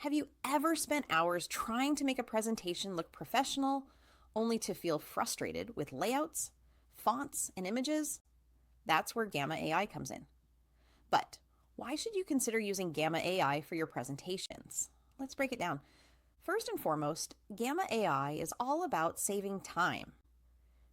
Have you ever spent hours trying to make a presentation look professional, only to feel frustrated with layouts, fonts, and images? That's where Gamma AI comes in. But why should you consider using Gamma AI for your presentations? Let's break it down. First and foremost, Gamma AI is all about saving time.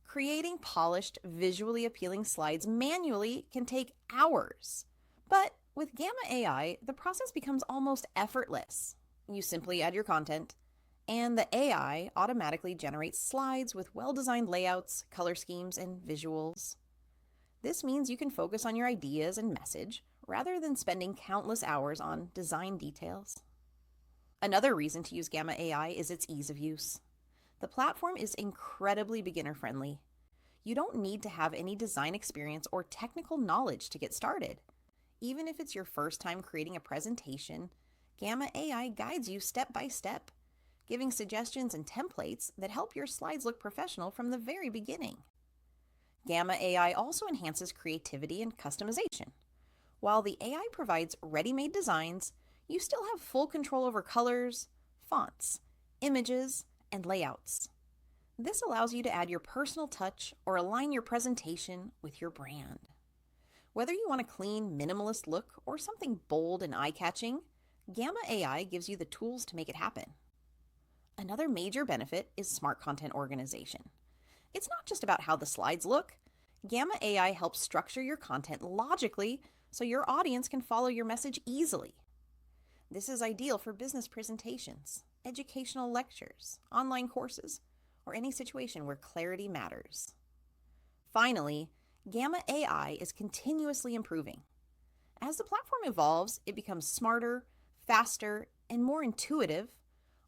Creating polished, visually appealing slides manually can take hours. But with Gamma AI, the process becomes almost effortless. You simply add your content, and the AI automatically generates slides with well-designed layouts, color schemes, and visuals. This means you can focus on your ideas and message rather than spending countless hours on design details. Another reason to use Gamma AI is its ease of use. The platform is incredibly beginner-friendly. You don't need to have any design experience or technical knowledge to get started. Even if it's your first time creating a presentation, Gamma AI guides you step by step, giving suggestions and templates that help your slides look professional from the very beginning. Gamma AI also enhances creativity and customization. While the AI provides ready-made designs, you still have full control over colors, fonts, images, and layouts. This allows you to add your personal touch or align your presentation with your brand. Whether you want a clean, minimalist look or something bold and eye-catching, Gamma AI gives you the tools to make it happen. Another major benefit is smart content organization. It's not just about how the slides look. Gamma AI helps structure your content logically so your audience can follow your message easily. This is ideal for business presentations, educational lectures, online courses, or any situation where clarity matters. Finally, Gamma AI is continuously improving. As the platform evolves, it becomes smarter, faster, and more intuitive,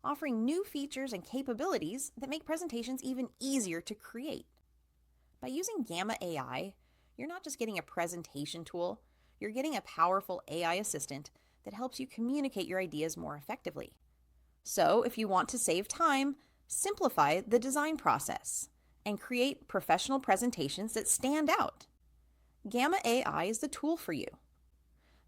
offering new features and capabilities that make presentations even easier to create. By using Gamma AI, you're not just getting a presentation tool, you're getting a powerful AI assistant that helps you communicate your ideas more effectively. So, if you want to save time, simplify the design process and create professional presentations that stand out. Gamma AI is the tool for you.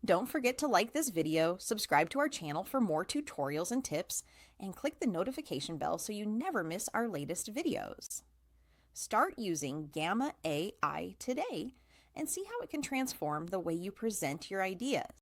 Don't forget to like this video, subscribe to our channel for more tutorials and tips, and click the notification bell so you never miss our latest videos. Start using Gamma AI today and see how it can transform the way you present your ideas.